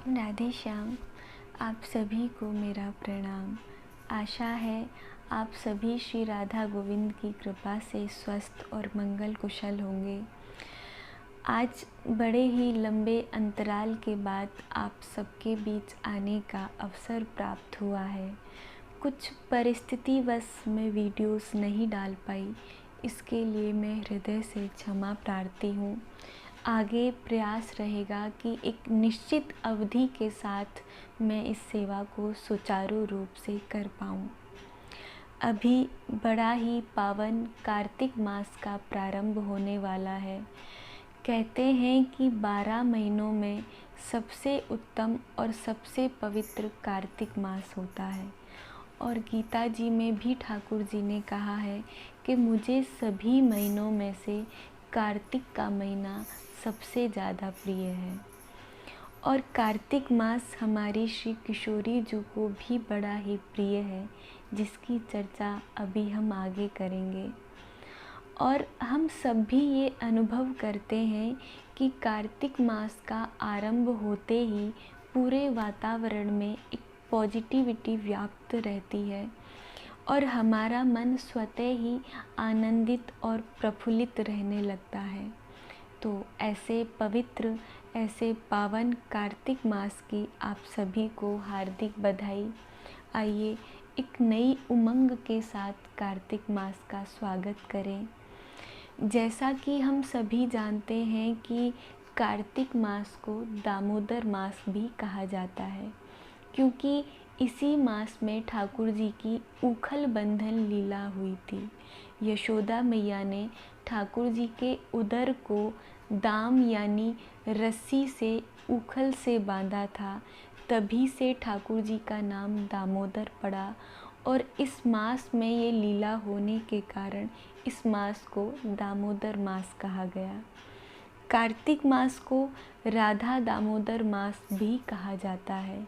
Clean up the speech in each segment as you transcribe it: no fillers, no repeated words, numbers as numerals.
राधे श्याम। आप सभी को मेरा प्रणाम। आशा है आप सभी श्री राधा गोविंद की कृपा से स्वस्थ और मंगल कुशल होंगे। आज बड़े ही लंबे अंतराल के बाद आप सबके बीच आने का अवसर प्राप्त हुआ है। कुछ परिस्थितिवश मैं वीडियोस नहीं डाल पाई, इसके लिए मैं हृदय से क्षमा प्रार्थी हूँ। आगे प्रयास रहेगा कि एक निश्चित अवधि के साथ मैं इस सेवा को सुचारू रूप से कर पाऊँ। अभी बड़ा ही पावन कार्तिक मास का प्रारंभ होने वाला है। कहते हैं कि 12 महीनों में सबसे उत्तम और सबसे पवित्र कार्तिक मास होता है और गीता जी में भी ठाकुर जी ने कहा है कि मुझे सभी महीनों में से कार्तिक का महीना सबसे ज़्यादा प्रिय है। और कार्तिक मास हमारी श्री किशोरी जी को भी बड़ा ही प्रिय है, जिसकी चर्चा अभी हम आगे करेंगे। और हम सब भी ये अनुभव करते हैं कि कार्तिक मास का आरंभ होते ही पूरे वातावरण में एक पॉजिटिविटी व्याप्त रहती है और हमारा मन स्वतः ही आनंदित और प्रफुल्लित रहने लगता है। तो ऐसे पवित्र, ऐसे पावन कार्तिक मास की आप सभी को हार्दिक बधाई। आइए एक नई उमंग के साथ कार्तिक मास का स्वागत करें। जैसा कि हम सभी जानते हैं कि कार्तिक मास को दामोदर मास भी कहा जाता है, क्योंकि इसी मास में ठाकुर जी की उखल बंधन लीला हुई थी। यशोदा मैया ने ठाकुर जी के उदर को दाम यानी रस्सी से उखल से बांधा था, तभी से ठाकुर जी का नाम दामोदर पड़ा। और इस मास में ये लीला होने के कारण इस मास को दामोदर मास कहा गया। कार्तिक मास को राधा दामोदर मास भी कहा जाता है।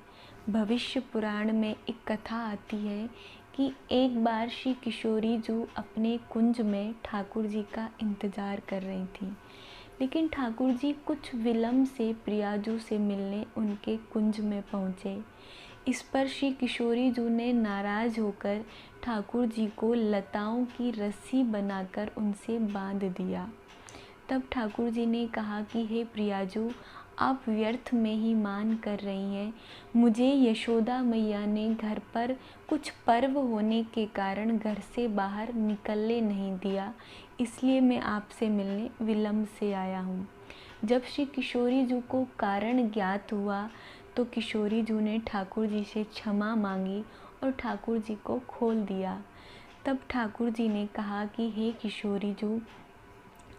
भविष्य पुराण में एक कथा आती है कि एक बार श्री किशोरी जी अपने कुंज में ठाकुर जी का इंतज़ार कर रही थी, लेकिन ठाकुर जी कुछ विलम्ब से प्रियाजू से मिलने उनके कुंज में पहुँचे। इस पर श्री किशोरी जी ने नाराज़ होकर ठाकुर जी को लताओं की रस्सी बनाकर उनसे बांध दिया। तब ठाकुर जी ने कहा कि हे प्रियाजू, आप व्यर्थ में ही मान कर रही हैं। मुझे यशोदा मैया ने घर पर कुछ पर्व होने के कारण घर से बाहर निकलने नहीं दिया, इसलिए मैं आपसे मिलने विलम्ब से आया हूँ। जब श्री किशोरी जी को कारण ज्ञात हुआ तो किशोरी जी ने ठाकुर जी से क्षमा मांगी और ठाकुर जी को खोल दिया। तब ठाकुर जी ने कहा कि हे किशोरी जी,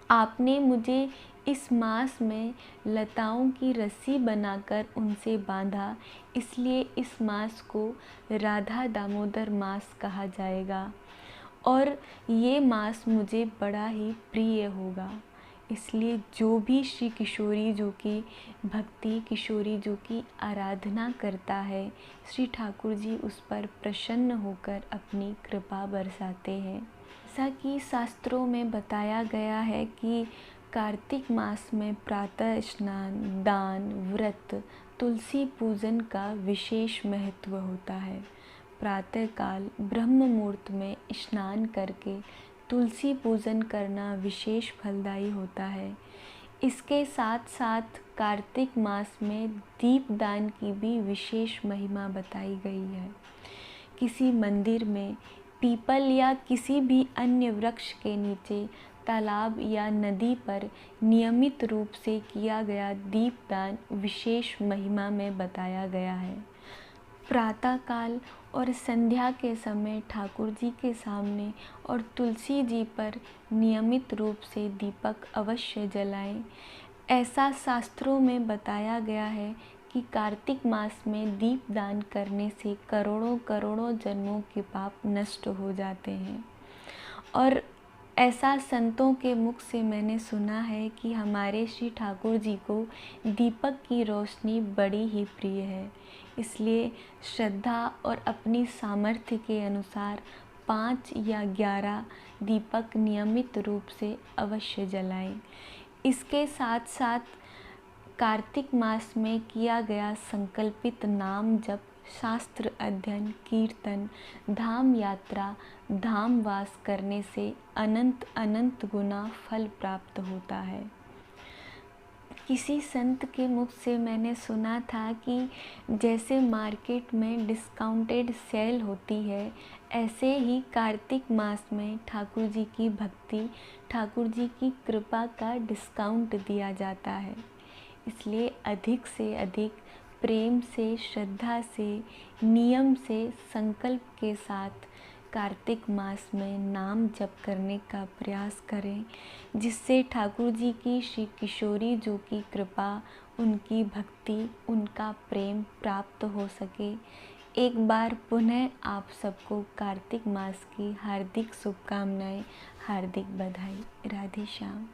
आपने मुझे इस मास में लताओं की रस्सी बनाकर उनसे बांधा, इसलिए इस मास को राधा दामोदर मास कहा जाएगा और ये मास मुझे बड़ा ही प्रिय होगा। इसलिए जो भी श्री किशोरी जी की भक्ति, किशोरी जी की आराधना करता है, श्री ठाकुर जी उस पर प्रसन्न होकर अपनी कृपा बरसाते हैं। जैसा कि शास्त्रों में बताया गया है कि कार्तिक मास में प्रातः स्नान, दान, व्रत, तुलसी पूजन का विशेष महत्व होता है। प्रातःकाल ब्रह्म मुहूर्त में स्नान करके तुलसी पूजन करना विशेष फलदायी होता है। इसके साथ साथ कार्तिक मास में दीपदान की भी विशेष महिमा बताई गई है। किसी मंदिर में, पीपल या किसी भी अन्य वृक्ष के नीचे, तालाब या नदी पर नियमित रूप से किया गया दीपदान विशेष महिमा में बताया गया है। प्रातःकाल और संध्या के समय ठाकुर जी के सामने और तुलसी जी पर नियमित रूप से दीपक अवश्य जलाएं। ऐसा शास्त्रों में बताया गया है कि कार्तिक मास में दीपदान करने से करोड़ों करोड़ों जन्मों के पाप नष्ट हो जाते हैं। और ऐसा संतों के मुख से मैंने सुना है कि हमारे श्री ठाकुर जी को दीपक की रोशनी बड़ी ही प्रिय है। इसलिए श्रद्धा और अपनी सामर्थ्य के अनुसार 5 या 11 दीपक नियमित रूप से अवश्य जलाएं। इसके साथ साथ कार्तिक मास में किया गया संकल्पित नाम जप, शास्त्र अध्ययन, कीर्तन, धाम यात्रा, धाम वास करने से अनंत अनंत गुना फल प्राप्त होता है। किसी संत के मुख से मैंने सुना था कि जैसे मार्केट में डिस्काउंटेड सेल होती है, ऐसे ही कार्तिक मास में ठाकुर जी की भक्ति, ठाकुर जी की कृपा का डिस्काउंट दिया जाता है। इसलिए अधिक से अधिक प्रेम से, श्रद्धा से, नियम से, संकल्प के साथ कार्तिक मास में नाम जप करने का प्रयास करें, जिससे ठाकुर जी की श्री किशोरी जो की कृपा, उनकी भक्ति, उनका प्रेम प्राप्त हो सके। एक बार पुनः आप सबको कार्तिक मास की हार्दिक शुभकामनाएं, हार्दिक बधाई। राधे श्याम।